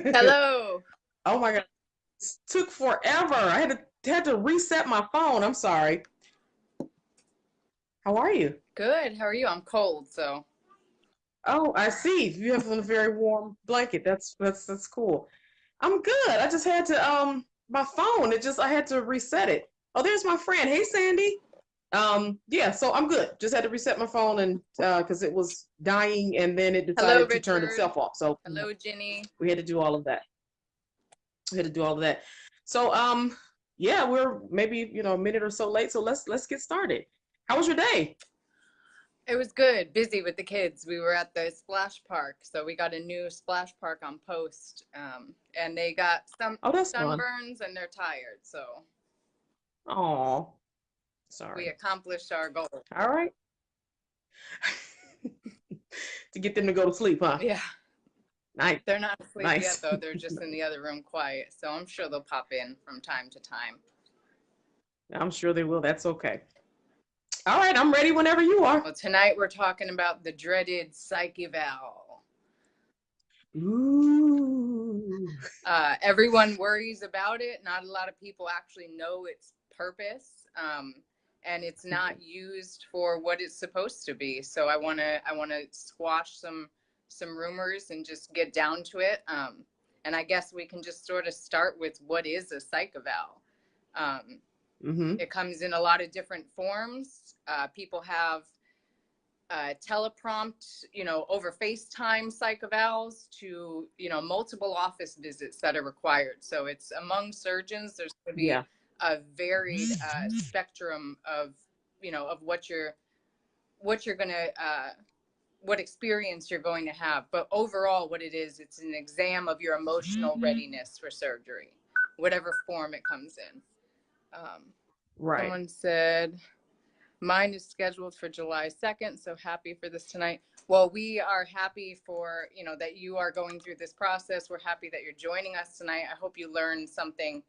Hello. Oh my God. It took forever. I had to reset my phone. I'm sorry. How are you? Good. How are you? I'm cold, so Oh, I see. You have a very warm blanket. That's cool. I'm good. I just had to my phone, I had to reset it. Oh, there's my friend. Hey Sandy. Yeah, so I'm good. Just had to reset my phone and because it was dying and then it hello, decided to turn Richard. itself off. So Hello, Ginny. we had to do all of that. We had to do all of that. So yeah, we're maybe, a minute or so late. So let's get started. How was your day? It was good. Busy with the kids. We were at the splash park, so we got a new splash park on post, and they got some Oh, that's fun. sunburns and they're tired. So Oh, we sorry. accomplished our goal. All right. To get them to go to sleep, huh? Yeah, Nice. they're not asleep yet Nice. though. They're just in the other room quiet. So I'm sure they'll pop in from time to time. I'm sure they will. That's okay. All right, I'm ready whenever you are. Well, tonight we're talking about the dreaded psych eval. Ooh. Everyone worries about it. Not a lot of people actually know its purpose, and it's not used for what it's supposed to be. So I want to squash some rumors and just get down to it. And I guess we can just sort of start with what is a psych eval. Um, Mm-hmm. it comes in a lot of different forms. People have teleprompt, over FaceTime psych evals to, multiple office visits that are required. So it's among surgeons. There's going to be Yeah. a varied spectrum of, of what you're going to, what experience you're going to have. But overall, what it is, it's an exam of your emotional readiness for surgery, whatever form it comes in. Um, Right. Someone said, mine is scheduled for July 2nd, so happy for this tonight. Well, we are happy for, that you are going through this process. We're happy that you're joining us tonight. I hope you learned something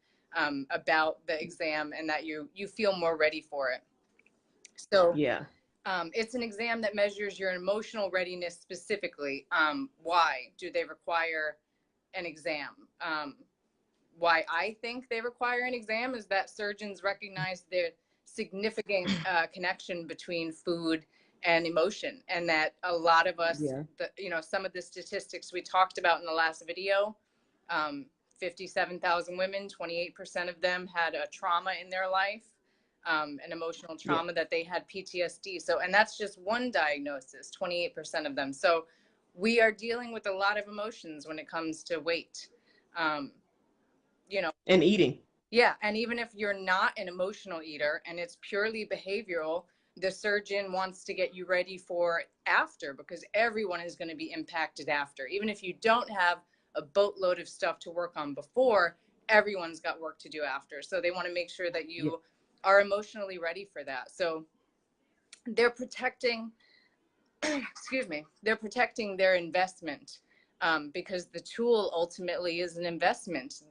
about the exam and that you feel more ready for it. So Yeah. it's an exam that measures your emotional readiness specifically. Why do they require an exam? Why I think they require an exam is that surgeons recognize the significant connection between food and emotion, and that a lot of us, Yeah. some of the statistics we talked about in the last video, 57,000 women, 28% of them had a trauma in their life, an emotional Yeah. trauma that they had PTSD. So, and that's just one diagnosis, 28% of them. So we are dealing with a lot of emotions when it comes to weight. Um, you know, And eating. yeah, and even if you're not an emotional eater and it's purely behavioral, the surgeon wants to get you ready for after, because everyone is going to be impacted after. Even if you don't have a boatload of stuff to work on before, everyone's got work to do after. So they want to make sure that Yeah. you are emotionally ready for that. So they're protecting, excuse me, they're protecting their investment, because the tool ultimately is an investment.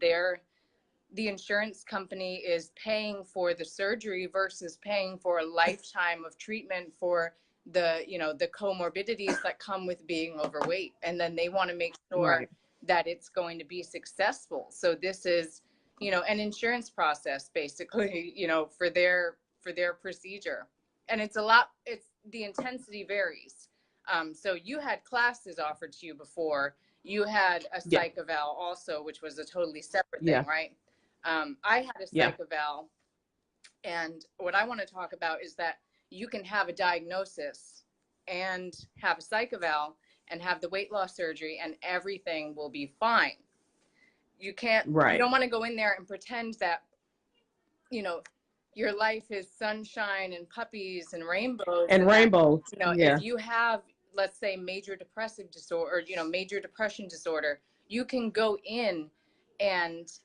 The insurance company is paying for the surgery versus paying for a lifetime of treatment for the comorbidities that come with being overweight, and then they want to make sure Right. that it's going to be successful. So this is, an insurance process basically, for their procedure. And it's the intensity varies. So you had classes offered to you before. You had a Yeah. psych eval also, which was a totally separate thing, Yeah. right? I had a Yeah. psych eval, and what I want to talk about is that you can have a diagnosis and have a psych eval and have the weight loss surgery, and everything will be fine. You Right. don't want to go in there and pretend that, you know, your life is sunshine and puppies and rainbows, And and that, rainbows. if Yeah. you have, let's say, major depressive disorder, or, major depression disorder, you can go in and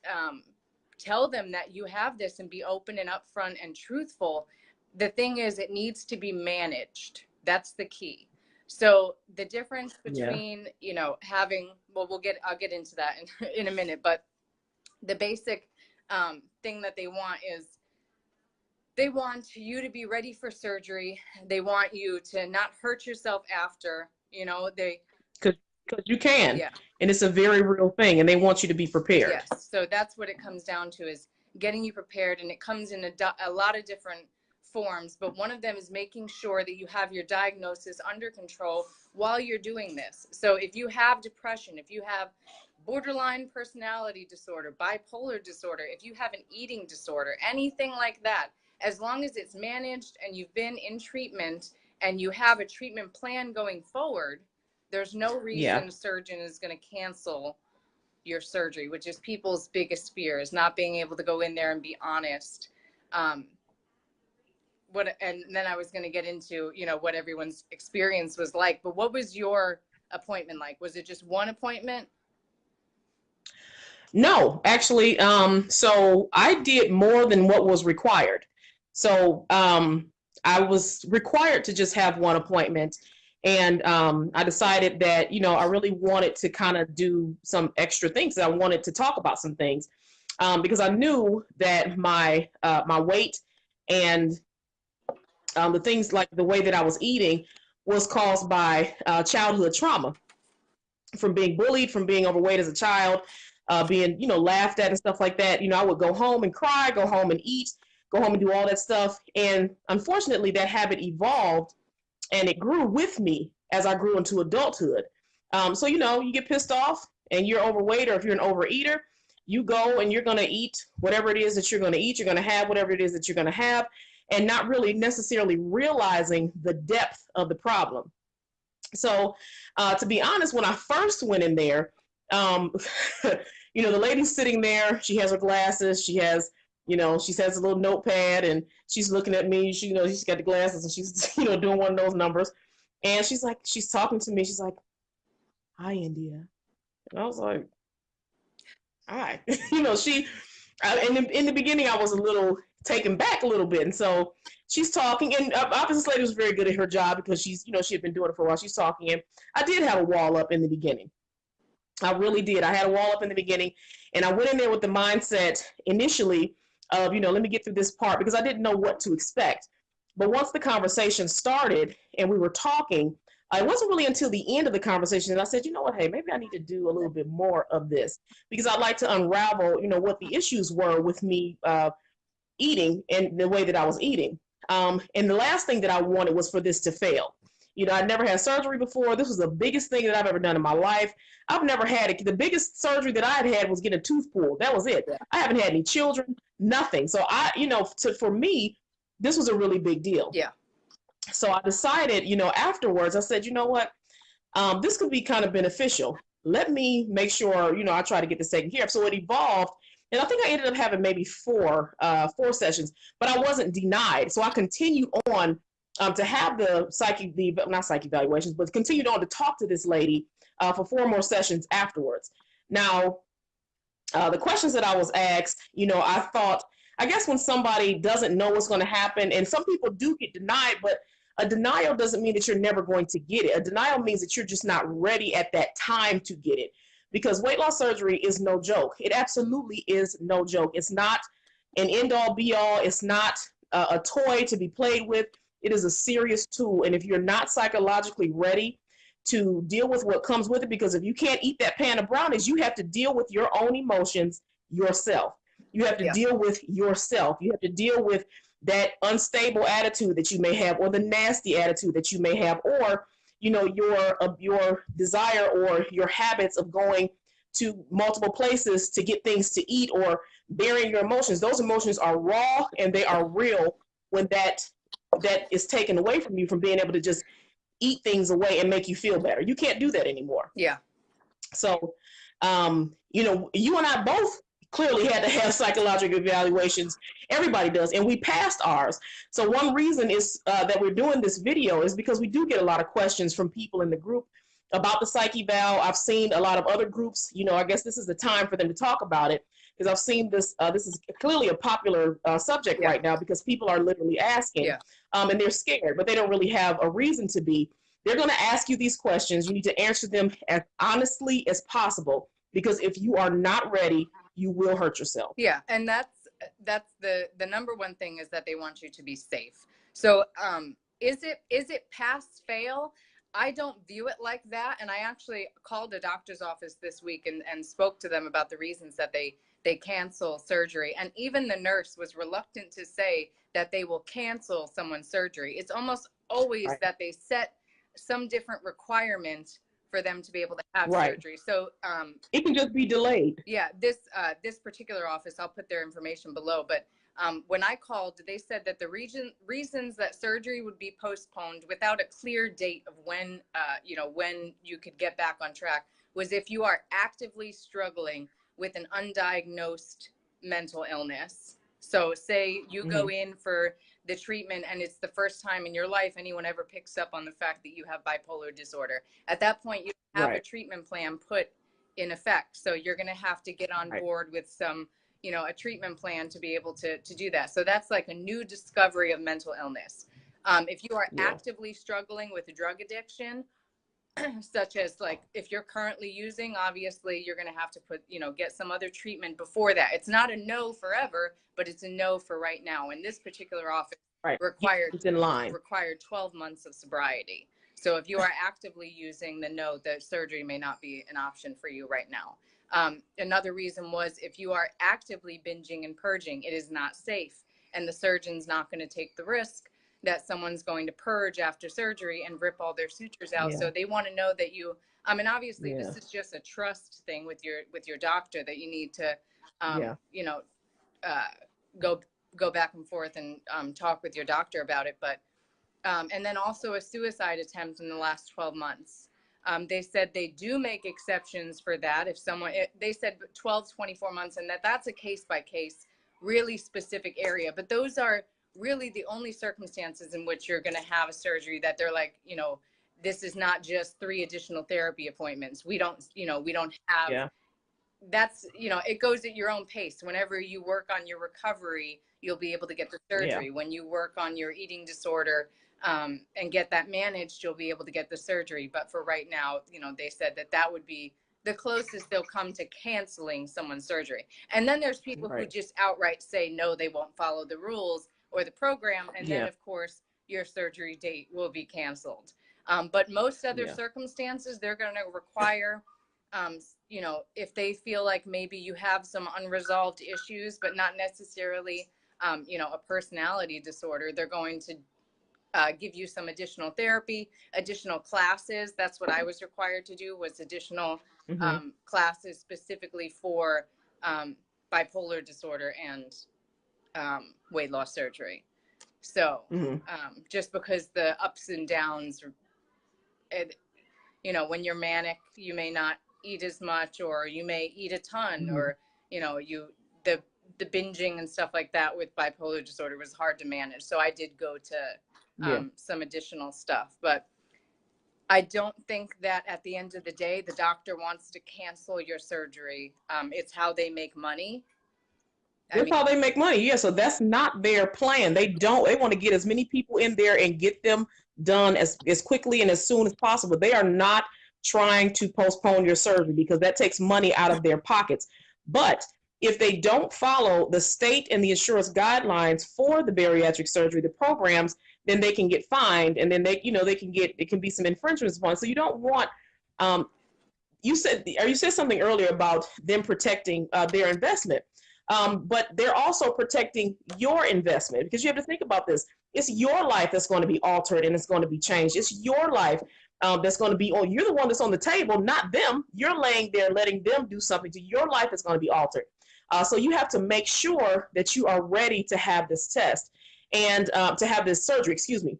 tell them that you have this and be open and upfront and truthful. The thing is, it needs to be managed. That's the key. So the difference Yeah. between, having, well, I'll get into that in a minute, but the basic thing that they want is, they want you to be ready for surgery. They want you to not hurt yourself after. They, Cause because you can, Yeah. and it's a very real thing, and they want you to be prepared. Yes. So that's what it comes down to, is getting you prepared. And it comes in a lot of different forms, but one of them is making sure that you have your diagnosis under control while you're doing this. So if you have depression, if you have borderline personality disorder, bipolar disorder, if you have an eating disorder, anything like that, as long as it's managed and you've been in treatment and you have a treatment plan going forward, there's no Yeah. reason a surgeon is going to cancel your surgery, which is people's biggest fear, is not being able to go in there and be honest. And then I was going to get into, what everyone's experience was like, but what was your appointment like? Was it just one appointment? No, actually, so I did more than what was required. So I was required to just have one appointment. And I decided that, I really wanted to kind of do some extra things. I wanted to talk about some things because I knew that my weight and the things like the way that I was eating was caused by childhood trauma, from being bullied, from being overweight as a child, being, laughed at and stuff like that. I would go home and cry, go home and eat, go home and do all that stuff. And unfortunately, that habit evolved and it grew with me as I grew into adulthood. So, you get pissed off and you're overweight, or if you're an overeater, you go and you're going to eat whatever it is that you're going to eat. You're going to have whatever it is that you're going to have, and not really necessarily realizing the depth of the problem. So, to be honest, when I first went in there, the lady's sitting there. She has her glasses. She has a little notepad, and she's looking at me. She's got the glasses, and she's, doing one of those numbers. And she's talking to me. She's like, "Hi, India." And I was like, "Hi." In the beginning, I was a little taken back a little bit. And so she's talking, and obviously this lady was very good at her job because she had been doing it for a while. She's talking, and I did have a wall up in the beginning. I really did. I had a wall up in the beginning, and I went in there with the mindset initially of, let me get through this part, because I didn't know what to expect. But once the conversation started and we were talking, it wasn't really until the end of the conversation that I said, you know what, hey, maybe I need to do a little bit more of this, because I'd like to unravel, what the issues were with me eating and the way that I was eating. And the last thing that I wanted was for this to fail. I'd never had surgery before. This was the biggest thing that I've ever done in my life. I've never had it. The biggest surgery that I had was get a tooth pulled. That was it. Yeah. I haven't had any children, nothing. So for me, this was a really big deal. Yeah. So I decided, afterwards, I said, you know what, this could be kind of beneficial. Let me make sure, I try to get this taken care of. So it evolved. And I think I ended up having maybe four sessions, but I wasn't denied. So I continued on to have not psych evaluations, but continued on to talk to this lady for 4 more sessions afterwards. Now, the questions that I was asked, I guess when somebody doesn't know what's going to happen, and some people do get denied, but a denial doesn't mean that you're never going to get it. A denial means that you're just not ready at that time to get it. Because weight loss surgery is no joke. It absolutely is no joke. It's not an end-all be-all. It's not a toy to be played with. It is a serious tool. And if you're not psychologically ready to deal with what comes with it, because if you can't eat that pan of brownies, you have to deal with your own emotions yourself. You have to deal with yourself. You have to deal with that unstable attitude that you may have, or the nasty attitude that you may have, or your desire or your habits of going to multiple places to get things to eat, or burying your emotions. Those emotions are raw and they are real when that is taken away from you, from being able to just eat things away and make you feel better. You can't do that anymore. Yeah. So, you and I both clearly had to have psychological evaluations. Everybody does, and we passed ours. So one reason is that we're doing this video is because we do get a lot of questions from people in the group about the psych eval. I've seen a lot of other groups, I guess this is the time for them to talk about it, because I've seen this is clearly a popular subject right now, because people are literally asking, and they're scared, but they don't really have a reason to be. They're going to ask you these questions. You need to answer them as honestly as possible, because if you are not ready, you will hurt yourself. Yeah, and that's the number one thing, is that they want you to be safe. So is it pass fail? I don't view it like that. And I actually called a doctor's office this week and spoke to them about the reasons that they cancel surgery. And even the nurse was reluctant to say that they will cancel someone's surgery. It's almost always Right. that they set some different requirement for them to be able to have Right. surgery. So It can just be delayed. yeah, this particular office, I'll put their information below, but when I called, they said that the reasons that surgery would be postponed without a clear date of when, when you could get back on track was if you are actively struggling with an undiagnosed mental illness. So say you go in for the treatment and it's the first time in your life anyone ever picks up on the fact that you have bipolar disorder. At that point, you have a treatment plan put in effect. So you're going to have to get on board with some, a treatment plan to be able to do that. So that's like a new discovery of mental illness. If you are actively struggling with a drug addiction, such as like if you're currently using, obviously you're going to have to get some other treatment before that. It's not a no forever, but it's a no for right now. And this particular office required 12 months of sobriety. So if you are actively using, then no, the surgery may not be an option for you right now. Another reason was if you are actively binging and purging, it is not safe. And the surgeon's not going to take the risk that someone's going to purge after surgery and rip all their sutures out. So they want to know that you, obviously this is just a trust thing with your doctor that you need to, go back and forth and talk with your doctor about it. But, and then also a suicide attempt in the last 12 months. They said they do make exceptions for that. If they said 12, 24 months, and that's a case by case, really specific area. But those are really the only circumstances in which you're going to have a surgery that they're like, this is not just 3 additional therapy appointments. We don't have, that's, it goes at your own pace. Whenever you work on your recovery, you'll be able to get the surgery. When you work on your eating disorder, and get that managed, you'll be able to get the surgery. But for right now, they said that would be the closest they'll come to canceling someone's surgery. And then there's people who just outright say, no, they won't follow the rules or the program. And then of course your surgery date will be canceled. But most other circumstances, they're going to require, if they feel like maybe you have some unresolved issues, but not necessarily, a personality disorder, they're going to give you some additional therapy, additional classes. That's what I was required to do, was additional classes specifically for bipolar disorder and weight loss surgery. So just because the ups and downs, when you're manic, you may not eat as much, or you may eat a ton, or, the binging and stuff like that with bipolar disorder was hard to manage. So I did go to some additional stuff, but I don't think that at the end of the day, the doctor wants to cancel your surgery. It's how they make money. That's how they make money. Yeah. So that's not their plan. They want to get as many people in there and get them done as quickly and as soon as possible. They are not trying to postpone your surgery because that takes money out of their pockets. But if they don't follow the state and the insurance guidelines for the bariatric surgery, the programs, then they can get fined, and then it can be some infringements upon. So you don't want, you said something earlier about them protecting their investment, but they're also protecting your investment, because you have to think about this. It's your life that's going to be altered and it's going to be changed. It's your life that's going to be, you're the one that's on the table, not them. You're laying there letting them do something to your life that's going to be altered. So you have to make sure that you are ready to have this test and to have this surgery, excuse me.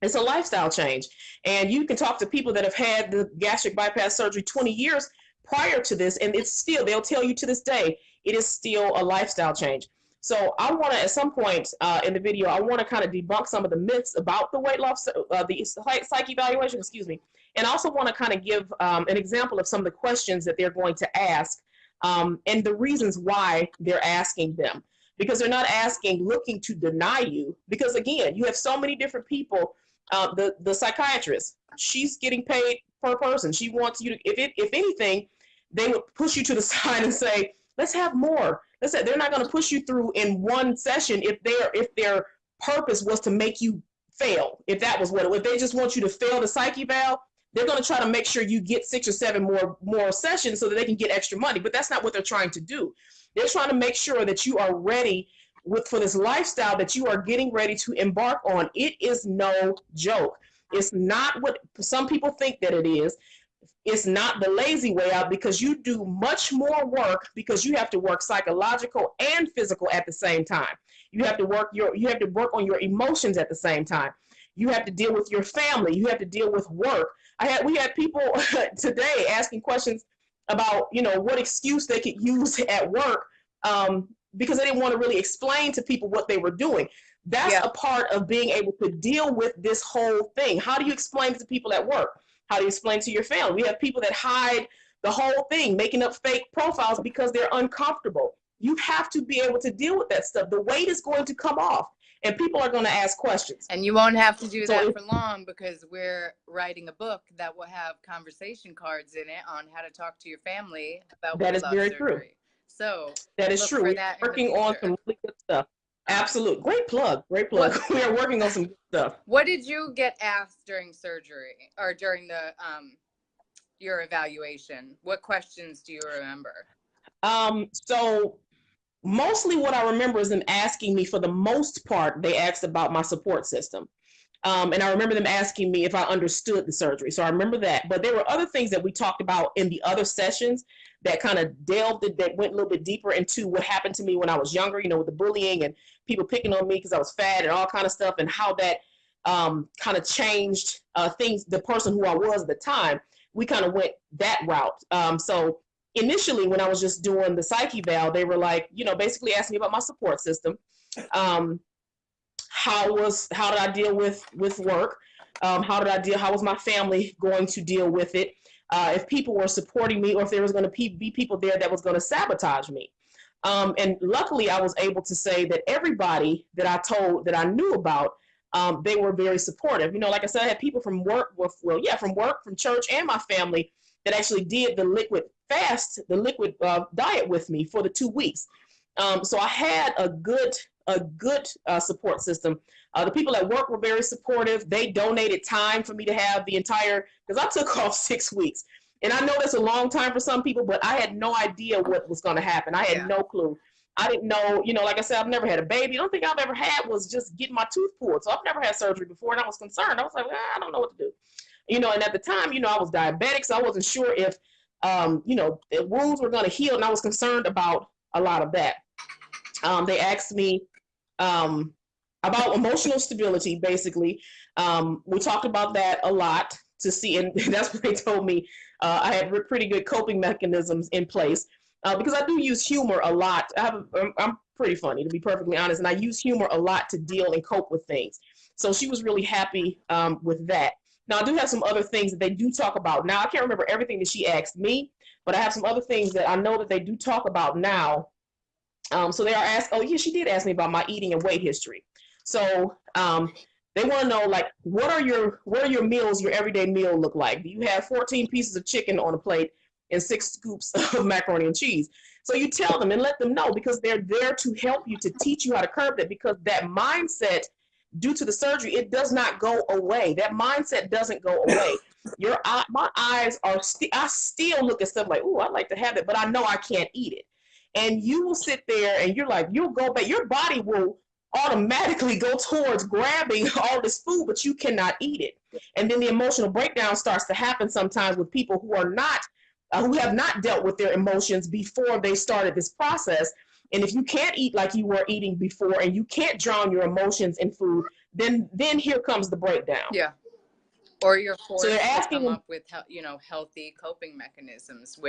It's a lifestyle change. And you can talk to people that have had the gastric bypass surgery 20 years prior to this, and it's still, they'll tell you to this day, it is still a lifestyle change. So I want to, at some point in the video, I want to kind of debunk some of the myths about the weight loss, the psych evaluation, excuse me. And I also want to kind of give an example of some of the questions that they're going to ask and the reasons why they're asking them. Because they're not asking looking to deny you. Because again, you have so many different people. The psychiatrist, she's getting paid per person. She wants you to, if anything, they would push you to the side and say, let's have more. They're not going to push you through in one session if their purpose was to make you fail. If that was if they just want you to fail the psych eval, they're going to try to make sure you get 6 or 7 more sessions so that they can get extra money. But that's not what they're trying to do. They're trying to make sure that you are ready for this lifestyle that you are getting ready to embark on. It is no joke. It's not what some people think that it is. It's not the lazy way out, because you do much more work, because you have to work psychological and physical at the same time. You have to work on your emotions at the same time. You have to deal with your family. You have to deal with work. We had people today asking questions about, what excuse they could use at work, because they didn't want to really explain to people what they were doing. That's a part of being able to deal with this whole thing. How do you explain to people at work? How do you explain to your family? We have people that hide the whole thing, making up fake profiles because they're uncomfortable. You have to be able to deal with that stuff. The weight is going to come off, and people are going to ask questions. And you won't have to do that for long, because we're writing a book that will have conversation cards in it on how to talk to your family about that is very surgery. True. So that is true. We're working on some really good stuff. Absolutely. Great plug. Great plug. We are working on some good stuff. What did you get asked during surgery or during the your evaluation? What questions do you remember? So mostly what I remember is them asking me, for the most part, they asked about my support system. And I remember them asking me if I understood the surgery. So I remember that. But there were other things that we talked about in the other sessions that kind of that went a little bit deeper into what happened to me when I was younger, with the bullying and people picking on me because I was fat and all kind of stuff, and how that kind of changed things, the person who I was at the time. We kind of went that route. So initially, when I was just doing the psych eval, they were like, basically asking me about my support system. How did I deal with work? How was my family going to deal with it? If people were supporting me, or if there was going to be people there that was going to sabotage me. And luckily, I was able to say that everybody that I told that I knew about, they were very supportive. Like I said, I had people from work, from church, and my family that actually did the liquid diet with me for the 2 weeks. So I had a good support system. The people at work were very supportive. They donated time for me to have because I took off 6 weeks. And I know that's a long time for some people, but I had no idea what was going to happen. I had no clue. I didn't know, like I said, I've never had a baby. The only thing I've ever had was just getting my tooth pulled. So I've never had surgery before, and I was concerned. I was like, I don't know what to do. And at the time, I was diabetic, so I wasn't sure if, if wounds were going to heal, and I was concerned about a lot of that. They asked me about emotional stability, basically. We talked about that a lot to see, and that's what they told me. I had pretty good coping mechanisms in place, because I do use humor a lot. I'm pretty funny, to be perfectly honest, and I use humor a lot to deal and cope with things. So she was really happy with that. Now, I do have some other things that they do talk about. Now, I can't remember everything that she asked me, but I have some other things that I know that they do talk about now. So they are asked, she did ask me about my eating and weight history. So they want to know, like, what are your meals, your everyday meal look like? Do you have 14 pieces of chicken on a plate and 6 scoops of macaroni and cheese? So you tell them and let them know, because they're there to help you, to teach you how to curb that, because that mindset, due to the surgery, it does not go away. That mindset doesn't go away. My eyes are, I still look at stuff like, ooh, I'd like to have it, but I know I can't eat it. And you will sit there and you're like, you'll go back, your body will automatically go towards grabbing all this food, but you cannot eat it. And then the emotional breakdown starts to happen sometimes with people who are not, who have not dealt with their emotions before they started this process. And if you can't eat like you were eating before, and you can't drown your emotions in food, then here comes the breakdown. Yeah. Or you're forced to come up with, healthy coping mechanisms,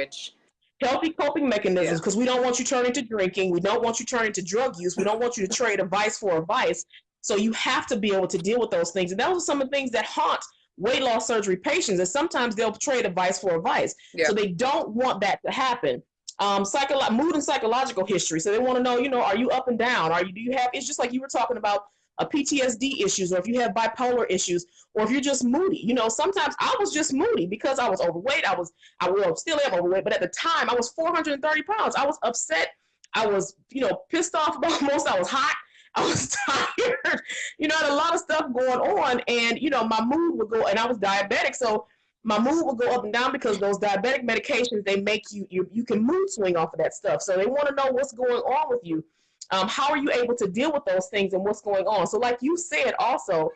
healthy coping mechanisms, because we don't want you turning to drinking. We don't want you turning to drug use. We don't want you to trade a vice for a vice. So you have to be able to deal with those things. And those are some of the things that haunt weight loss surgery patients, and sometimes they'll trade a vice for a vice. Yeah. So they don't want that to happen. Mood and psychological history. So they want to know, are you up and down? Do you have, it's just like you were talking about, PTSD issues, or if you have bipolar issues, or if you're just moody. Sometimes I was just moody because I was overweight. I still am overweight, but at the time I was 430 pounds. I was upset. I was, pissed off about most. I was hot. I was tired. I had a lot of stuff going on, and my mood would go. And I was diabetic, so my mood would go up and down because those diabetic medications, they make you can mood swing off of that stuff. So they want to know what's going on with you. How are you able to deal with those things and what's going on? So, like you said, also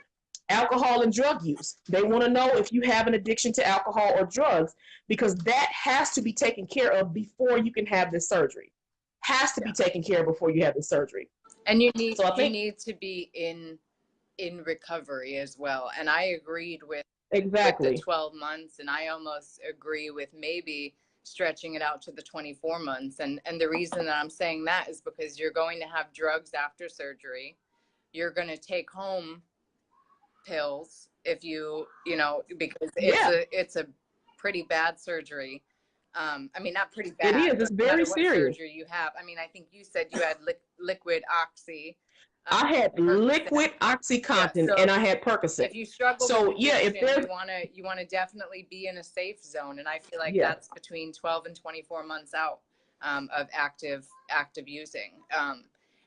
alcohol and drug use. They want to know if you have an addiction to alcohol or drugs, because that has to be taken care of before you can have this surgery. Has to be taken care of before you have the surgery. And you need to be in recovery as well. And I agreed with the 12 months, and I almost agree with maybe stretching it out to the 24 months. And the reason that I'm saying that is because you're going to have drugs after surgery. You're going to take home pills if because it's a pretty bad surgery. I mean, not pretty bad. It is. It's very serious. Surgery you have. I mean, I think you said you had liquid oxy. I had liquid OxyContin, and I had Percocet. If you struggle with addiction, you want to definitely be in a safe zone, and I feel like that's between 12 and 24 months out of active using.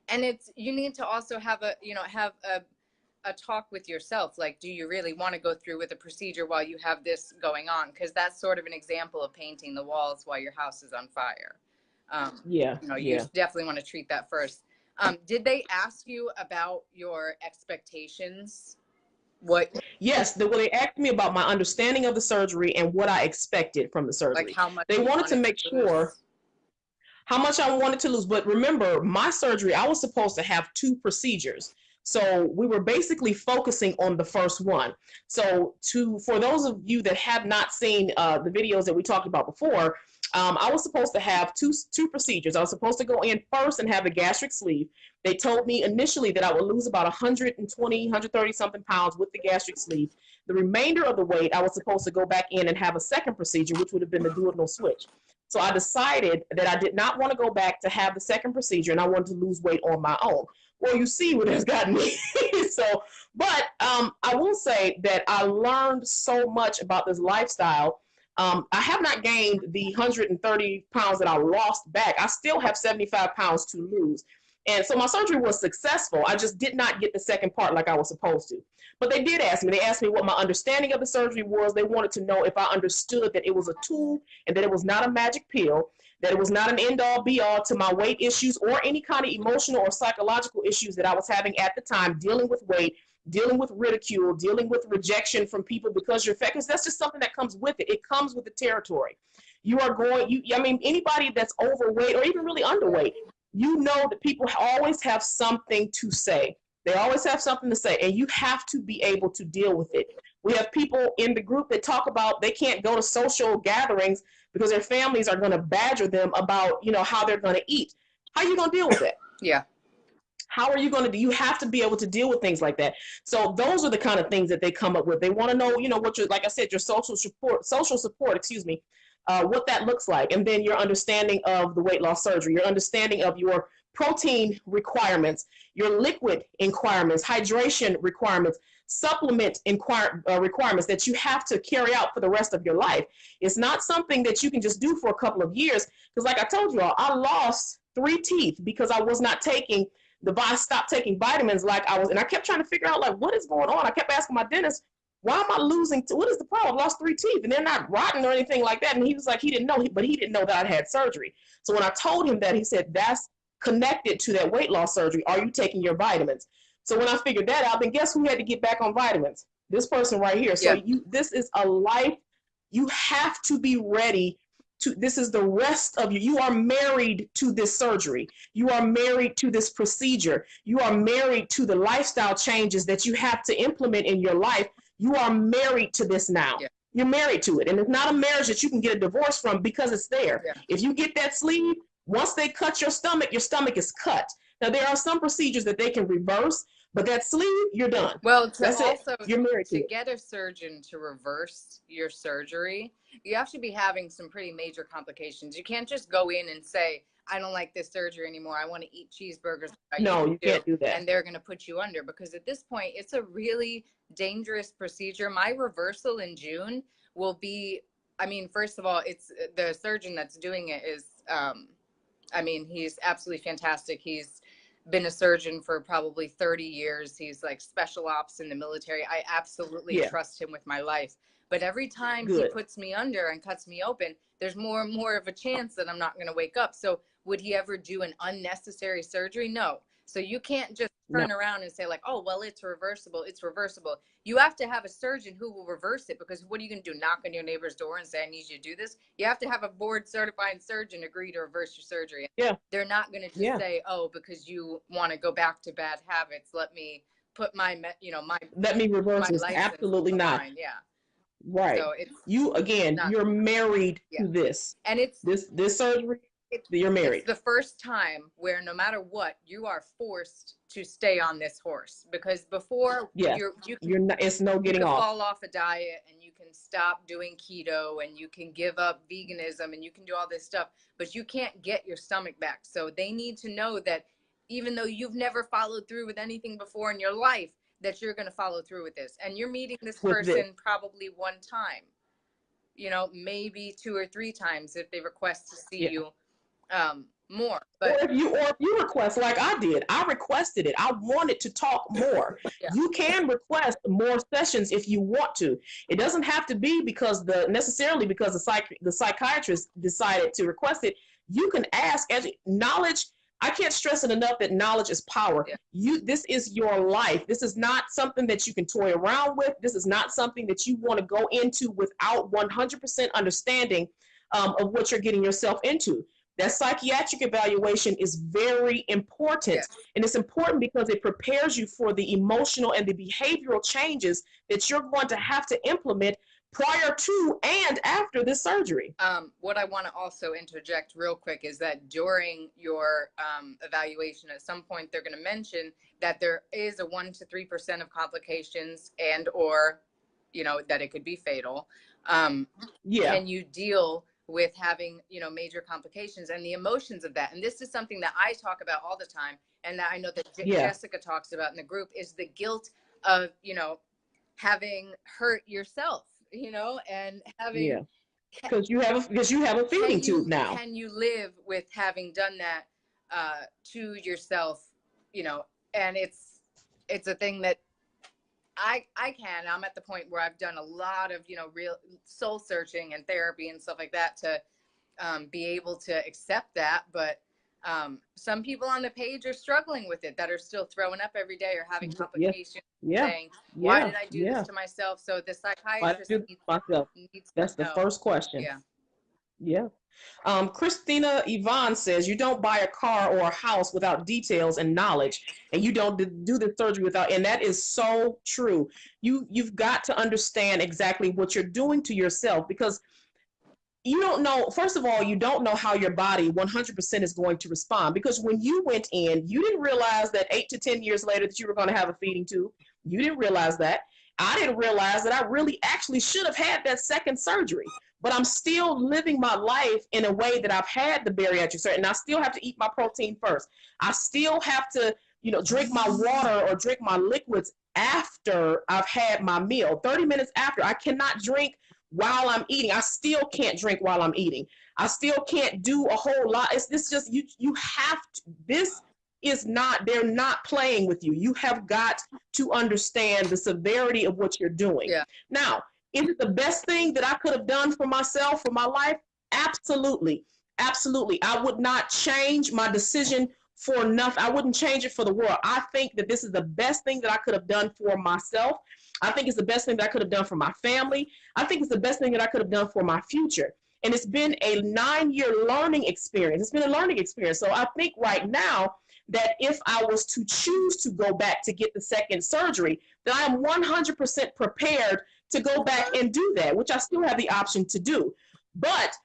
And you need to also have a talk with yourself. Like, do you really want to go through with a procedure while you have this going on? Because that's sort of an example of painting the walls while your house is on fire. You definitely want to treat that first. Did they ask you about your expectations? Yes, they asked me about my understanding of the surgery and what I expected from the surgery. Like how much they wanted to make sure how much I wanted to lose. But remember, my surgery, I was supposed to have 2 procedures. So we were basically focusing on the first one. So for those of you that have not seen the videos that we talked about before, I was supposed to have two procedures. I was supposed to go in first and have a gastric sleeve. They told me initially that I would lose about 120, 130 something pounds with the gastric sleeve. The remainder of the weight, I was supposed to go back in and have a second procedure, which would have been the duodenal switch. So I decided that I did not want to go back to have the second procedure, and I wanted to lose weight on my own. Well, you see what has gotten me. But I will say that I learned so much about this lifestyle. I have not gained the 130 pounds that I lost back. I still have 75 pounds to lose. And so my surgery was successful. I just did not get the second part like I was supposed to. But they did ask me. They asked me what my understanding of the surgery was. They wanted to know if I understood that it was a tool and that it was not a magic pill, that it was not an end-all be-all to my weight issues or any kind of emotional or psychological issues that I was having at the time, dealing with weight, dealing with ridicule, dealing with rejection from people because you're fat, because that's just something that comes with it. It comes with the territory. Anybody that's overweight or even really underweight, that people always have something to say. They always have something to say, and you have to be able to deal with it. We have people in the group that talk about they can't go to social gatherings because their families are going to badger them about, how they're going to eat. How are you going to deal with it? Yeah. How are you going to do? You have to be able to deal with things like that. So those are the kind of things that they come up with. They want to know, what your, like I said, your social support, what that looks like. And then your understanding of the weight loss surgery, your understanding of your protein requirements, your liquid requirements, hydration requirements, supplement requirements that you have to carry out for the rest of your life. It's not something that you can just do for a couple of years. Because like I told you all, I lost 3 teeth because I was not taking stopped taking vitamins like I was. And I kept trying to figure out, like, what is going on? I kept asking my dentist, why am I losing? What is the problem? I lost 3 teeth and they're not rotten or anything like that. And he was like, he didn't know, but he didn't know that I'd had surgery. So when I told him that, he said, that's connected to that weight loss surgery. Are you taking your vitamins? So when I figured that out, then guess who had to get back on vitamins? This person right here. So this is a life. You have to be ready to, this is the rest of you. You are married to this surgery. You are married to this procedure. You are married to the lifestyle changes that you have to implement in your life. You are married to this now. Yeah. You're married to it. And it's not a marriage that you can get a divorce from because it's there. Yeah. If you get that sleeve, once they cut your stomach is cut. Now, there are some procedures that they can reverse, but that sleeve, you're done. Well, you're married to get a surgeon to reverse your surgery, you have to be having some pretty major complications. You can't just go in and say, I don't like this surgery anymore. I want to eat cheeseburgers. No, you can't do that. And they're going to put you under, because at this point, it's a really dangerous procedure. My reversal in June will be, first of all, it's the surgeon that's doing it is, he's absolutely fantastic. He's been a surgeon for probably 30 years. He's like special ops in the military. I absolutely Yeah. trust him with my life. But every time he Good. puts me under and cuts me open, there's more and more of a chance that I'm not going to wake up. So would he ever do an unnecessary surgery? No. So you can't just turn around and say like, oh, well, it's reversible. It's reversible. You have to have a surgeon who will reverse it, because what are you going to do? Knock on your neighbor's door and say, I need you to do this? You have to have a board certified surgeon agree to reverse your surgery. Yeah. They're not going to just say, oh, because you want to go back to bad habits, let me put my, let me reverse this. Absolutely not. Line. Yeah. Right. So you're married to this. And it's this surgery. You're married. It's the first time where no matter what, you are forced to stay on this horse, because before it's no getting off. Fall off a diet, and you can stop doing keto, and you can give up veganism, and you can do all this stuff, but you can't get your stomach back. So they need to know that even though you've never followed through with anything before in your life, that you're going to follow through with this. And you're meeting this person probably one time, maybe 2 or 3 times if they request to see you more. But or if you request, like I did, I requested it. I wanted to talk more. You can request more sessions if you want to. It doesn't have to be necessarily because the psychiatrist decided to request it. You can ask. Knowledge, I can't stress it enough that knowledge is power. This is your life. This is not something that you can toy around with. This is not something that you want to go into without 100% understanding of what you're getting yourself into. That psychiatric evaluation is very important. And it's important because it prepares you for the emotional and the behavioral changes that you're going to have to implement prior to and after this surgery. What I want to also interject real quick is that during your evaluation, at some point, they're going to mention that there is a 1 to 3% of complications and or, that it could be fatal. Can you deal with having, major complications and the emotions of that? And this is something that I talk about all the time, and that I know that Jessica talks about in the group, is the guilt of, having hurt yourself, and having because you have a feeding tube now. Can you live with having done that to yourself? And it's a thing that I can. I'm at the point where I've done a lot of, real soul searching and therapy and stuff like that to be able to accept that. But some people on the page are struggling with it, that are still throwing up every day or having complications, saying, why did I do this to myself? So the psychiatrist needs That's the first question. Christina Yvonne says, you don't buy a car or a house without details and knowledge, and you don't do the surgery without, and that is so true. You've got to understand exactly what you're doing to yourself, because you don't know, first of all, you don't know how your body 100% is going to respond, because when you went in, you didn't realize that 8 to 10 years later that you were going to have a feeding tube. You didn't realize that. I didn't realize that I really actually should have had that second surgery. But I'm still living my life in a way that I've had the bariatric surgery, and I still have to eat my protein first. I still have to, drink my water or drink my liquids after I've had my meal. 30 minutes after, I cannot drink while I'm eating. I still can't drink while I'm eating. I still can't do a whole lot. This just, you have to, this is not, they're not playing with you. You have got to understand the severity of what you're doing. Now, is it the best thing that I could have done for myself, for my life? Absolutely. Absolutely. I would not change my decision for nothing. I wouldn't change it for the world. I think that this is the best thing that I could have done for myself. I think it's the best thing that I could have done for my family. I think it's the best thing that I could have done for my future. And it's been a 9-year learning experience. It's been a learning experience. So I think right now that if I was to choose to go back to get the second surgery, that I am 100% prepared to go back and do that, which I still have the option to do. But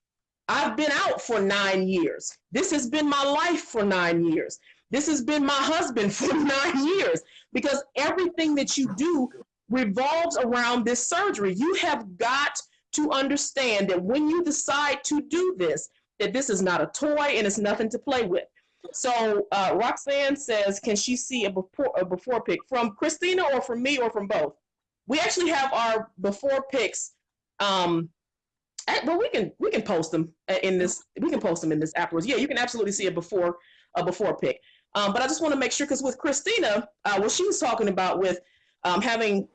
I've been out for 9 years. This has been my life for 9 years. This has been my husband for 9 years, because everything that you do revolves around this surgery. You have got to understand that when you decide to do this, that this is not a toy and it's nothing to play with. So Roxanne says, can she see a before pic from Christina or from me or from both? We actually have our before pics. Well, we can post them in this. We can post them in this afterwards. Yeah, you can absolutely see a before pic. But I just want to make sure, because with Christina, what she was talking about with having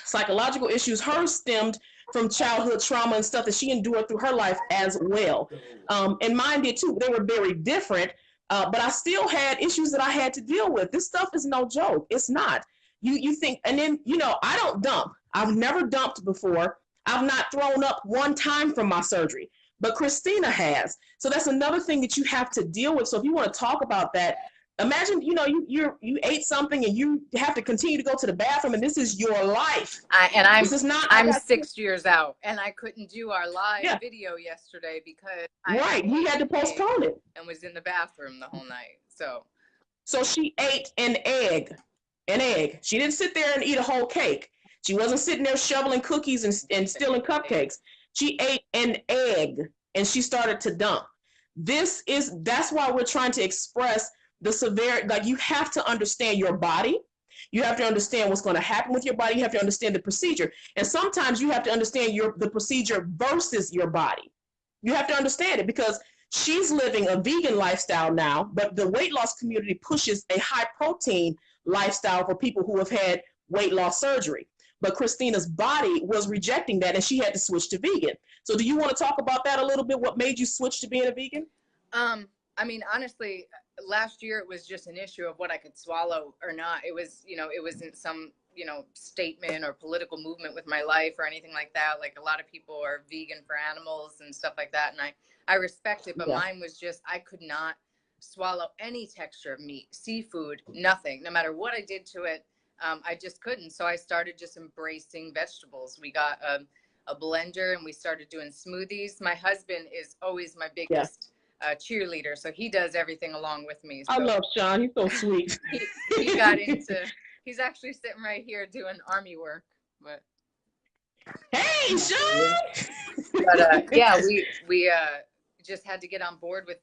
psychological issues, hers stemmed from childhood trauma and stuff that she endured through her life as well. And mine did too. They were very different, but I still had issues that I had to deal with. This stuff is no joke. It's not. You think, and then, I don't dump. I've never dumped before. I've not thrown up one time from my surgery, but Christina has. So that's another thing that you have to deal with. So if you want to talk about that, imagine, you ate something and you have to continue to go to the bathroom, and this is your life. I'm this is not. I'm 6 years out, and I couldn't do our live Yeah. video yesterday because Right, we had to postpone it, and was in the bathroom the whole night. So she ate an egg. An egg. She didn't sit there and eat a whole cake. She wasn't sitting there shoveling cookies and stealing cupcakes. She ate an egg and she started to dump. That's why we're trying to express the severity. Like, you have to understand your body. You have to understand what's going to happen with your body. You have to understand the procedure. And sometimes you have to understand the procedure versus your body. You have to understand it, because she's living a vegan lifestyle now, but the weight loss community pushes a high protein lifestyle for people who have had weight loss surgery. But Christina's body was rejecting that, and she had to switch to vegan. So do you want to talk about that a little bit? What made you switch to being a vegan? I mean, honestly, last year it was just an issue of what I could swallow or not. It was, it wasn't some, statement or political movement with my life or anything like that. Like, a lot of people are vegan for animals and stuff like that. And I respect it, but mine was just, I could not swallow any texture of meat, seafood, nothing, no matter what I did to it. I just couldn't. So I started just embracing vegetables. We got a blender and we started doing smoothies. My husband is always my biggest cheerleader, so he does everything along with me. So I love Sean. He's so sweet. he got into. He's actually sitting right here doing army work. But hey, Sean. But yeah, we just had to get on board with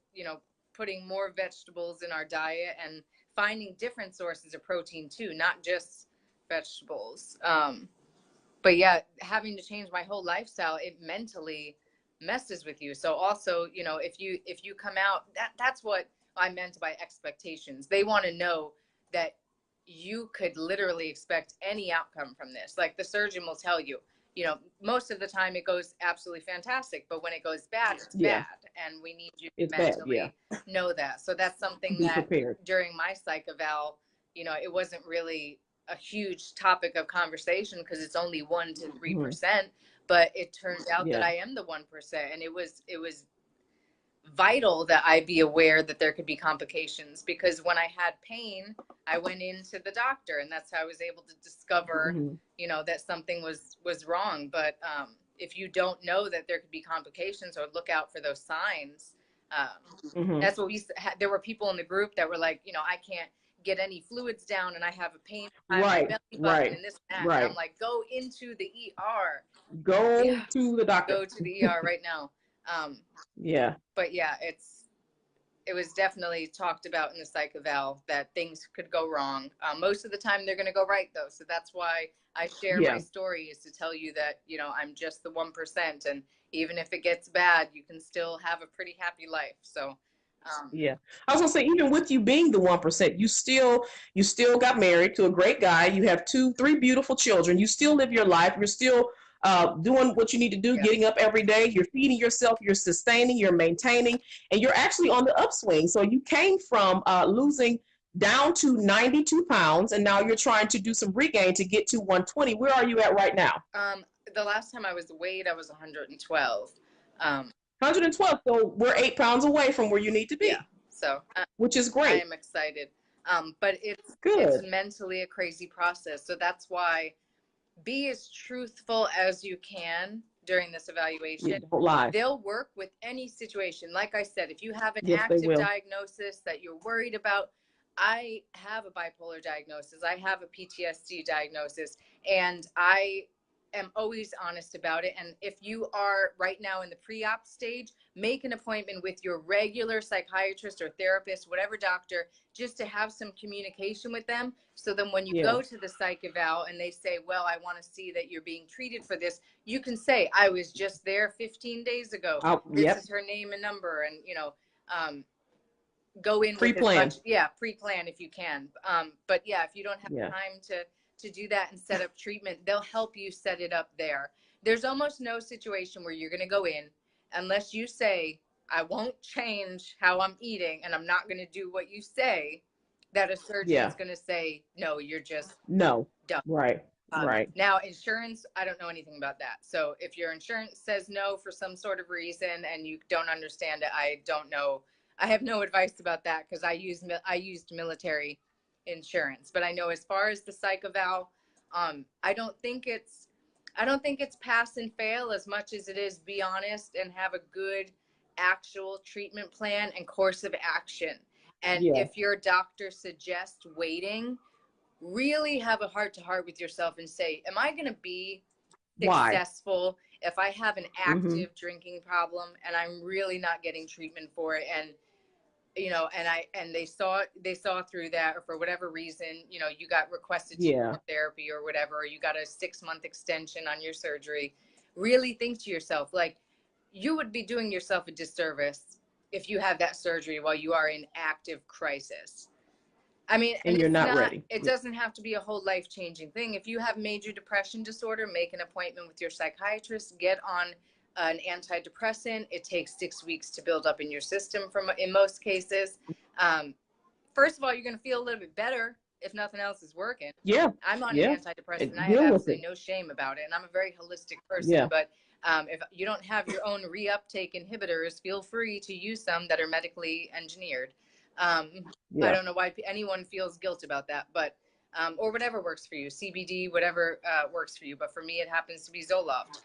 putting more vegetables in our diet and finding different sources of protein too, not just vegetables. But yeah, having to change my whole lifestyle, it mentally messes with you. So also, if you come out, that's what I meant by expectations. They want to know that you could literally expect any outcome from this. Like, the surgeon will tell you, most of the time it goes absolutely fantastic, but when it goes bad, it's bad. And we need you to mentally know that. So that's something that during my psych eval, it wasn't really a huge topic of conversation because it's only 1 to 3%, but it turns out that I am the 1%. And it was vital that I be aware that there could be complications, because when I had pain, I went into the doctor, and that's how I was able to discover, that something was wrong. But if you don't know that there could be complications or look out for those signs, that's what there were people in the group that were like, I can't get any fluids down and I have a pain on my belly button and this and that. And I'm like, go into the ER. Go to the doctor. Go to the ER right now. But yeah, it was definitely talked about in the psych eval that things could go wrong. Most of the time they're going to go right though. So that's why I share my story, is to tell you that, I'm just the 1%. And even if it gets bad, you can still have a pretty happy life. So, I was gonna say, even with you being the 1%, you still got married to a great guy. You have 3 beautiful children. You still live your life. You're still doing what you need to do, getting up every day. You're feeding yourself, you're sustaining, you're maintaining, and you're actually on the upswing. So you came from losing down to 92 pounds, and now you're trying to do some regain to get to 120. Where are you at right now? The last time I was weighed, I was 112. 112. So we're 8 pounds away from where you need to be. So, which is great. I am excited. But it's mentally a crazy process. So that's why be as truthful as you can during this evaluation. Don't lie. They'll work with any situation. Like I said, if you have an active diagnosis that you're worried about, I have a bipolar diagnosis. I have a PTSD diagnosis, and I am always honest about it. And if you are right now in the pre-op stage, make an appointment with your regular psychiatrist or therapist, whatever doctor, just to have some communication with them. So then when you go to the psych eval and they say, well, I want to see that you're being treated for this, you can say, I was just there 15 days ago. This is her name and number. And, go in with as Pre-plan. much, pre-plan if you can. But yeah, if you don't have time to do that and set up treatment, they'll help you set it up there. There's almost no situation where you're going to go in unless you say, I won't change how I'm eating and I'm not going to do what you say, that a surgeon's going to say, no, you're just no. done. Right. Right. Now, insurance, I don't know anything about that. So if your insurance says no for some sort of reason and you don't understand it, I don't know. I have no advice about that because I used military insurance. But I know as far as the psych eval, I don't think it's pass and fail as much as it is be honest and have a good actual treatment plan and course of action. And if your doctor suggests waiting, really have a heart-to-heart with yourself and say, am I going to be successful if I have an active drinking problem and I'm really not getting treatment for it? And and they saw through that, or for whatever reason, you got requested to therapy or whatever, or you got a 6-month extension on your surgery. Really think to yourself, like, you would be doing yourself a disservice if you have that surgery while you are in active crisis. I mean, and you're not ready. It doesn't have to be a whole life-changing thing. If you have major depression disorder, make an appointment with your psychiatrist, get on an antidepressant. It takes 6 weeks to build up in your system in most cases. First of all, you're going to feel a little bit better if nothing else is working. Yeah. I'm on an antidepressant and I have absolutely no shame about it. And I'm a very holistic person, but if you don't have your own reuptake inhibitors, feel free to use some that are medically engineered. I don't know why anyone feels guilt about that, but or whatever works for you, CBD, whatever works for you. But for me, it happens to be Zoloft.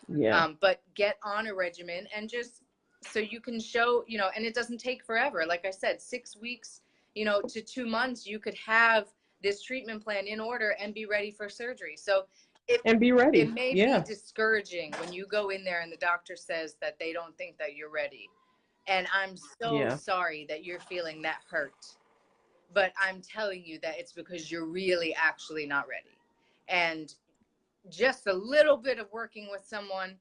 But get on a regimen and just so you can show, and it doesn't take forever. Like I said, 6 weeks, to 2 months, you could have this treatment plan in order and be ready for surgery. So and be ready. It may be discouraging when you go in there and the doctor says that they don't think that you're ready. And I'm so sorry that you're feeling that hurt. But I'm telling you that it's because you're really actually not ready. And just a little bit of working with someone,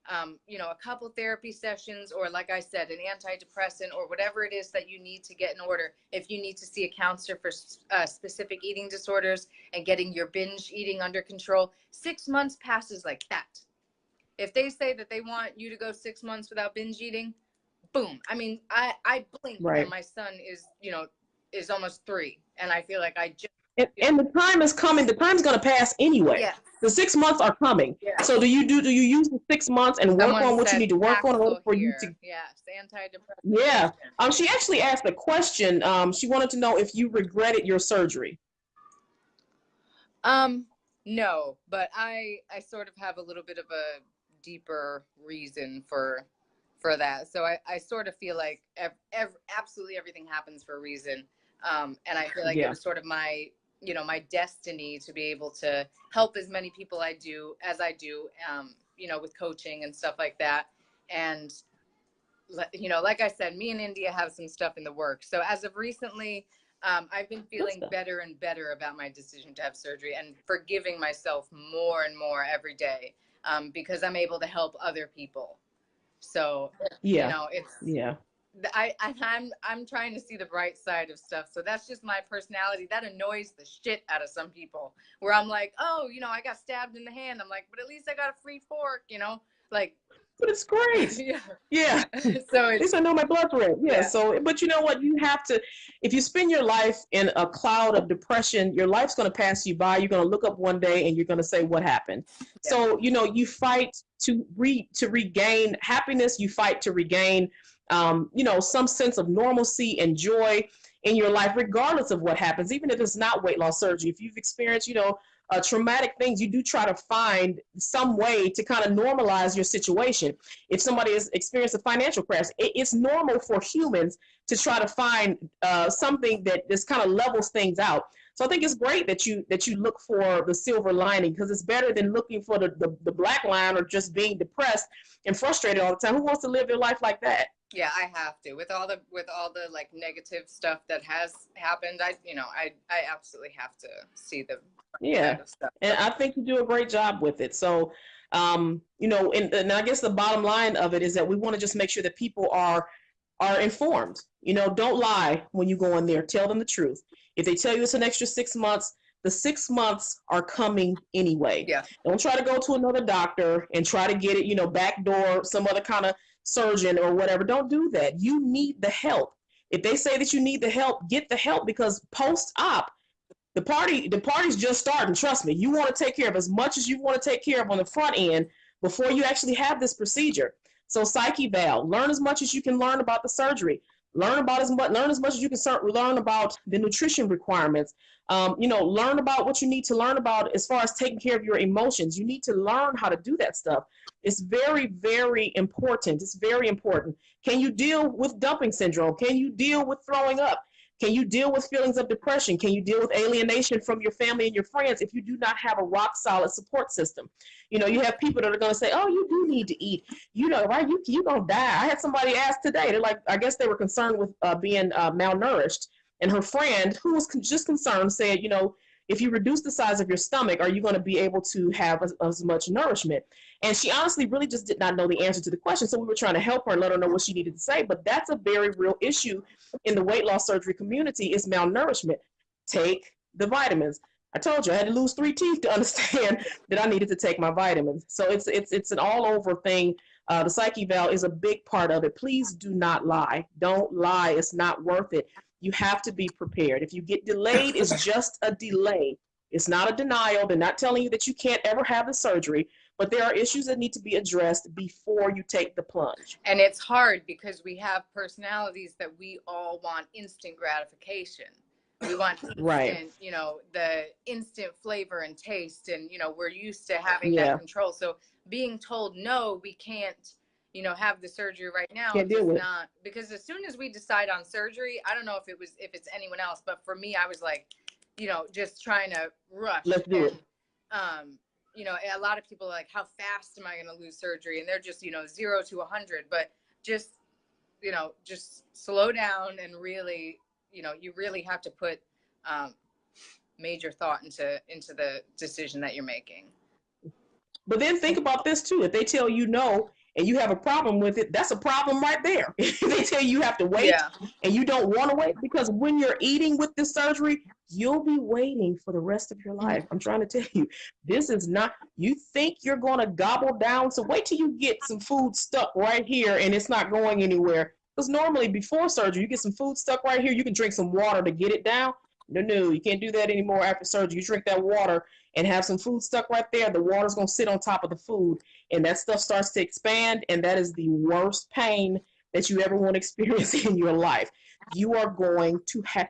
a couple therapy sessions, or like I said, an antidepressant or whatever it is that you need to get in order. If you need to see a counselor for specific eating disorders and getting your binge eating under control, 6 months passes like that. If they say that they want you to go 6 months without binge eating, boom. I mean, I blink and my son is almost 3, and I feel like I just and the time is coming. The time's going to pass anyway. Yes. The 6 months are coming. Yeah. So do you use the 6 months and work on what you need to work on in order for you to? Yes, antidepressant. Yeah. She actually asked a question. She wanted to know if you regretted your surgery. No, but I sort of have a little bit of a deeper reason for that. So I sort of feel like absolutely everything happens for a reason. And I feel like it was sort of my destiny to be able to help as many people as I do, with coaching and stuff like that. And, like I said, me and India have some stuff in the works. So as of recently, I've been feeling better and better about my decision to have surgery and forgiving myself more and more every day, because I'm able to help other people. So, I'm trying to see the bright side of stuff. So that's just my personality. That annoys the shit out of some people, where I'm like, oh, I got stabbed in the hand. I'm like, but at least I got a free fork, like. But it's great. Yeah. So at least I know my blood's red. Yeah. So, but you know what? You have to, if you spend your life in a cloud of depression, your life's going to pass you by. You're going to look up one day and you're going to say, what happened? Yeah. So, you fight to regain happiness. You fight to regain, some sense of normalcy and joy in your life, regardless of what happens, even if it's not weight loss surgery. If you've experienced, traumatic things, you do try to find some way to kind of normalize your situation. If somebody has experienced a financial crash, it's normal for humans to try to find something that just kind of levels things out. So I think it's great that you look for the silver lining, because it's better than looking for the black line or just being depressed and frustrated all the time. Who wants to live their life like that? Yeah, I have to. With all the like negative stuff that has happened, I absolutely have to see the stuff. And I think you do a great job with it. So, and I guess the bottom line of it is that we want to just make sure that people are are informed. You know, don't lie when you go in there. Tell them the truth. If they tell you it's an extra 6 months, the 6 months are coming anyway. Yeah. Don't try to go to another doctor and try to get it, you know, backdoor, some other kind of surgeon or whatever. Don't do that. You need the help. If they say that you need the help, get the help, because post-op, the party's just starting. Trust me. You want to take care of as much as you want to take care of on the front end before you actually have this procedure. So psych eval, learn as much as you can learn about the surgery. Learn as much as you can learn about the nutrition requirements. You know, learn about what you need to learn about as far as taking care of your emotions. You need to learn how to do that stuff. It's very, very important. It's very important. Can you deal with dumping syndrome? Can you deal with throwing up? Can you deal with feelings of depression? Can you deal with alienation from your family and your friends if you do not have a rock solid support system? You know, you have people that are going to say, oh, you do need to eat. You know, right? You going to die. I had somebody ask today, they're like, I guess they were concerned with being malnourished. And her friend, who was just concerned, said, you know, if you reduce the size of your stomach, are you going to be able to have as much nourishment? And she honestly really just did not know the answer to the question. So we were trying to help her and let her know what she needed to say. But that's a very real issue in the weight loss surgery community, is malnourishment. Take the vitamins. I told you I had to lose 3 teeth to understand that I needed to take my vitamins. So it's an all over thing. The psych eval is a big part of it. Please do not lie. Don't lie. It's not worth it. You have to be prepared. If you get delayed, it's just a delay. It's not a denial. They're not telling you that you can't ever have the surgery, but there are issues that need to be addressed before you take the plunge. And it's hard because we have personalities that we all want instant gratification. We want instant, right. You know, the instant flavor and taste, and you know, we're used to having that control. So being told no, we can't, you know, have the surgery right now, can't deal with not, because as soon as we decide on surgery, I don't know if it's anyone else, but for me, I was like, you know, just trying to rush. Let's do it. You know, a lot of people are like, how fast am I going to lose surgery? And they're just, you know, 0 to 100, but just, you know, just slow down and really, you know, you really have to put major thought into the decision that you're making. But then think about this too. If they tell you no and you have a problem with it, that's a problem right there. If they tell you have to wait and you don't want to wait, because when you're eating with this surgery, you'll be waiting for the rest of your life. I'm trying to tell you, this is not, you think you're going to gobble down. So wait till you get some food stuck right here and it's not going anywhere. Because normally before surgery, you get some food stuck right here. You can drink some water to get it down. No, you can't do that anymore after surgery. You drink that water and have some food stuck right there. The water's going to sit on top of the food and that stuff starts to expand. And that is the worst pain that you ever want to experience in your life. You are going to have,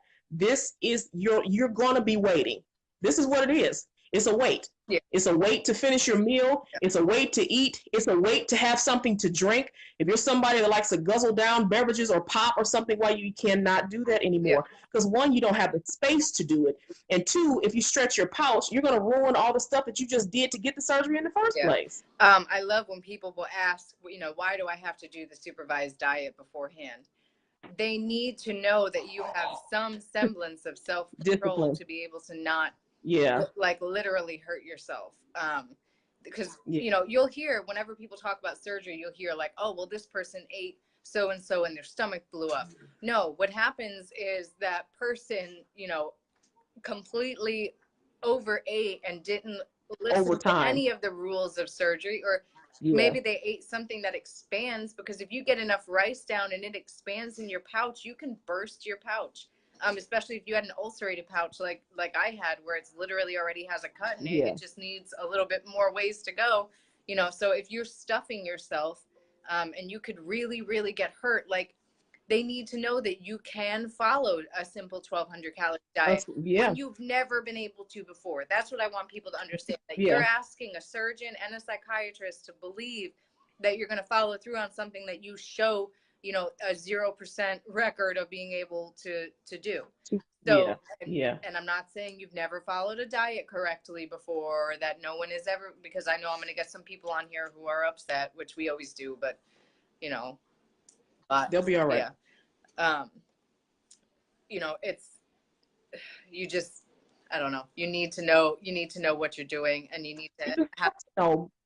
you're going to be waiting. This is what it is. It's a wait. Yeah. It's a wait to finish your meal. Yeah. It's a wait to eat. It's a wait to have something to drink. If you're somebody that likes to guzzle down beverages or pop or something, why you cannot do that anymore. Because one, you don't have the space to do it. And two, if you stretch your pouch, you're going to ruin all the stuff that you just did to get the surgery in the first place. I love when people will ask, you know, why do I have to do the supervised diet beforehand? They need to know that you have some semblance of self-control to be able to not like literally hurt yourself. Because you know, you'll hear whenever people talk about surgery, you'll hear like, oh, well, this person ate so and so and their stomach blew up. No, what happens is that person, you know, completely overate and didn't listen to any of the rules of surgery, or maybe they ate something that expands, because if you get enough rice down and it expands in your pouch, you can burst your pouch. Especially if you had an ulcerated pouch like I had, where it's literally already has a cut in it. It just needs a little bit more ways to go, you know. So if you're stuffing yourself, and you could really, really get hurt, like they need to know that you can follow a simple 1,200 calorie diet when you've never been able to before. That's what I want people to understand, that you're asking a surgeon and a psychiatrist to believe that you're going to follow through on something that you show, you know, a 0% record of being able to do. So, and I'm not saying you've never followed a diet correctly before, or that no one is ever, because I know I'm going to get some people on here who are upset, which we always do, but you know, they'll be all right. You know, you just, I don't know. You need to know what you're doing, and you need to have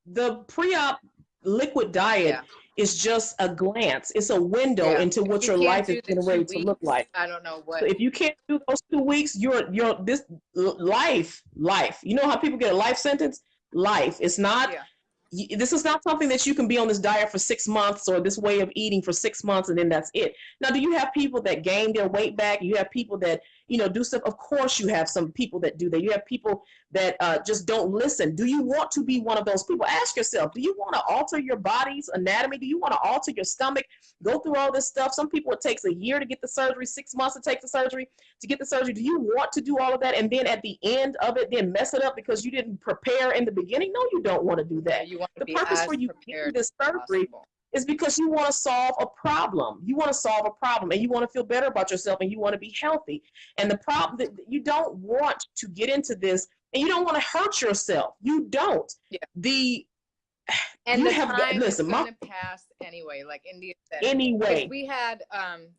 the pre-op liquid diet is just a glance. It's a window Yeah. into If what you your can't life is do the getting two ready to look weeks, like. I don't know So what if you can't do those 2 weeks, you're this life. You know how people get a life sentence? Life. It's not, yeah. this is not something that you can be on this diet for 6 months or this way of eating for 6 months and then that's it. Now, do you have people that gain their weight back? You have people that, do stuff. Of course, you have some people that do that. You have people that just don't listen. Do you want to be one of those people? Ask yourself, do you want to alter your body's anatomy? Do you want to alter your stomach? Go through all this stuff. Some people, it takes a year to get the surgery, 6 months to take the surgery, to get the surgery. Do you want to do all of that and then at the end of it, then mess it up because you didn't prepare in the beginning? No, you don't want to do Yeah, that. you want to The be purpose for as you getting prepared this as surgery possible. is because you want to solve a problem. You want to solve a problem and you want to feel better about yourself and you want to be healthy. And the problem that you don't want to get into this and you don't want to hurt yourself. You don't. Yeah. The And you the have time is listen, going to pass anyway, like India said. Because anyway. we had,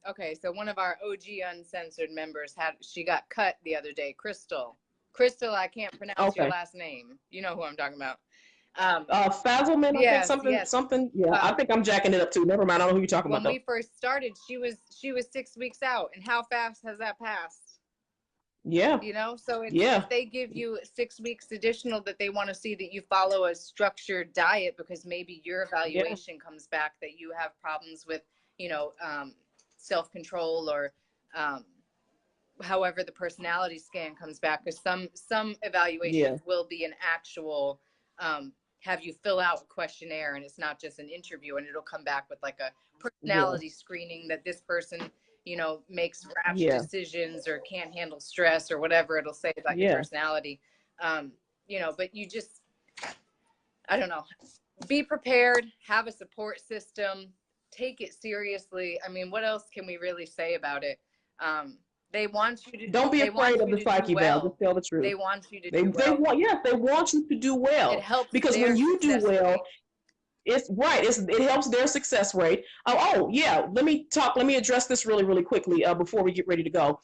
okay, so one of our OG Uncensored members she got cut the other day, Crystal. Crystal, I can't pronounce your Okay. last name. You know who I'm talking about. Fazelman, I think Yes, yes. something. Yeah, I think I'm jacking it up too. Never mind. I don't know who you're talking about When though. we first started, she was 6 weeks out. And how fast has that passed? Yeah. So Yeah. if they give you 6 weeks additional that they want to see that you follow a structured diet because maybe your evaluation comes back that you have problems with, self-control or however the personality scan comes back, because some evaluations will be an actual have you fill out a questionnaire and it's not just an interview, and it'll come back with like a personality screening that this person makes rash decisions or can't handle stress or whatever it'll say about your personality. But you just, I don't know, be prepared, have a support system, take it seriously. I mean, what else can we really say about it? They want you to don't be afraid of the psych eval. Just tell the truth. They want you to do well. They want you to do well. It helps because when you do well, it's right. It helps their success rate. Yeah. Let me address this really, really quickly before we get ready to go.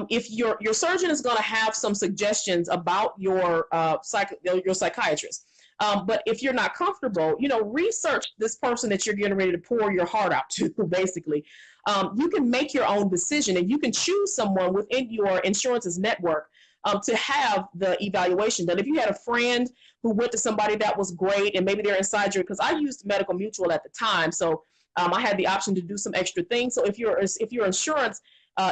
If your surgeon is going to have some suggestions about your psychiatrist, but if you're not comfortable, research this person that you're getting ready to pour your heart out to. Basically, you can make your own decision, and you can choose someone within your insurance's network to have the evaluation done. If you had a friend who went to somebody that was great and maybe they're inside your, because I used Medical Mutual at the time, so I had the option to do some extra things. So if your insurance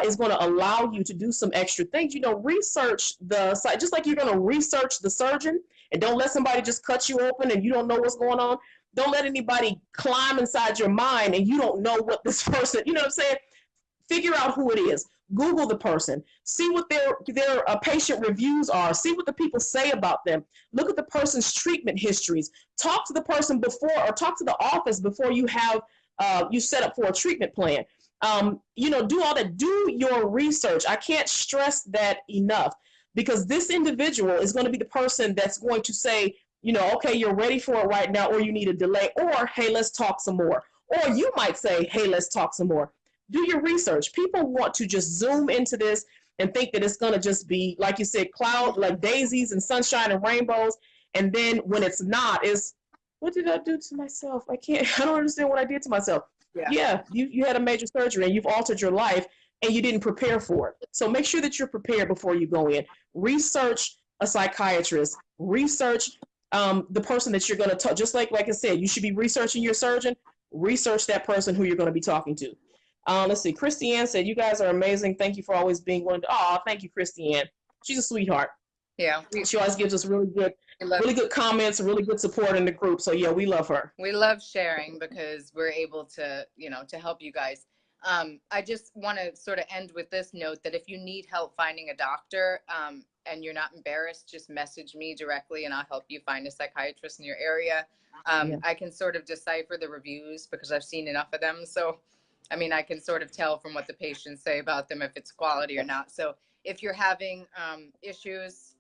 is going to allow you to do some extra things, research the site, just like you're going to research the surgeon, and don't let somebody just cut you open and you don't know what's going on. Don't let anybody climb inside your mind and you don't know what this person, you know what I'm saying? Figure out who it is. Google the person. See what their patient reviews are. See what the people say about them. Look at the person's treatment histories. Talk to the person before, or talk to the office before you have you set up for a treatment plan. Do all that. Do your research. I can't stress that enough, because this individual is going to be the person that's going to say, okay, you're ready for it right now, or you need a delay, or hey, let's talk some more. Or you might say, hey, let's talk some more. Do your research. People want to just zoom into this and think that it's going to just be, like you said, cloud, like daisies and sunshine and rainbows. And then when it's not, is what did I do to myself? I don't understand what I did to myself. Yeah, you had a major surgery and you've altered your life and you didn't prepare for it. So make sure that you're prepared before you go in. Research a psychiatrist. Research the person that you're going to talk. Just like I said, you should be researching your surgeon. Research that person who you're going to be talking to. Let's see. Christiane said, "You guys are amazing. Thank you for always being willing to." Oh, thank you, Christiane. She's a sweetheart. Yeah, she always gives us really good comments and really good support in the group. So yeah, we love her. We love sharing because we're able to, to help you guys. I just want to sort of end with this note that if you need help finding a doctor and you're not embarrassed, just message me directly and I'll help you find a psychiatrist in your area. I can sort of decipher the reviews because I've seen enough of them. So I mean, I can sort of tell from what the patients say about them if it's quality or not. So if you're having issues,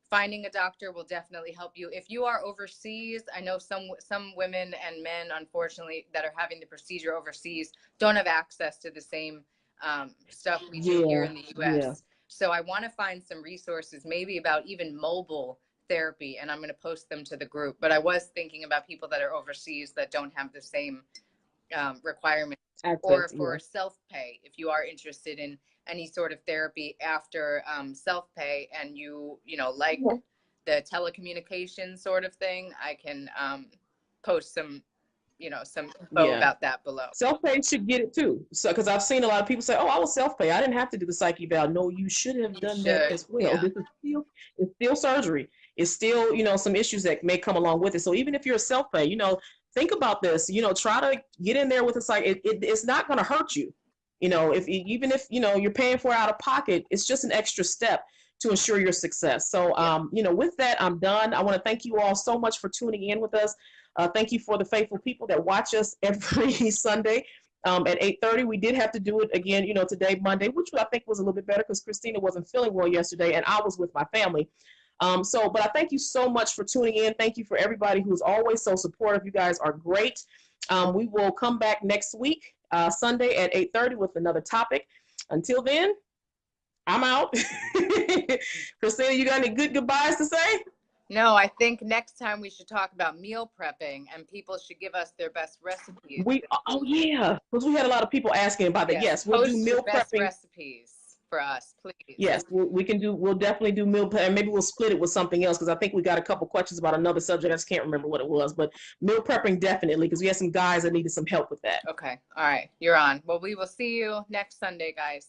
finding a doctor will definitely help you. If you are overseas, I know some women and men, unfortunately, that are having the procedure overseas don't have access to the same stuff we do here in the U.S. Yeah. So I want to find some resources, maybe about even mobile therapy, and I'm going to post them to the group. But I was thinking about people that are overseas that don't have the same requirements, or Access, yeah. for self-pay if you are interested in any sort of therapy after self-pay, and you know, like Okay. the telecommunication sort of thing. I can post some, you know, some info Yeah. about that below. Self-pay should get it too. So, because I've seen a lot of people say, "Oh, I was self-pay. I didn't have to do the psych eval." No, you should have You done that should, as well. yeah. This is still, it's still surgery. It's still, some issues that may come along with it. So even if you're self-pay, think about this. Try to get in there with a psych. It's not going to hurt you. If even if you're paying for it out of pocket, it's just an extra step to ensure your success. So, Yeah. with that, I'm done. I want to thank you all so much for tuning in with us. Thank you for the faithful people that watch us every Sunday at 8:30. We did have to do it again, today, Monday, which I think was a little bit better because Christina wasn't feeling well yesterday and I was with my family. But I thank you so much for tuning in. Thank you for everybody who's always so supportive. You guys are great. We will come back next week, Sunday at 8:30 with another topic. Until then, I'm out. Christina, you got any good goodbyes to say? No, I think next time we should talk about meal prepping, and people should give us their best recipes. Oh yeah, because we had a lot of people asking about that. Yes, Yes, we'll do post your meal best prepping. recipes for us, please. Yes, we can do. We'll definitely do meal prep, and maybe we'll split it with something else because I think we got a couple questions about another subject. I just can't remember what it was, but meal prepping definitely because we had some guys that needed some help with that. Okay, all right, you're on. Well, we will see you next Sunday, guys.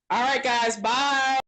All right, guys, bye.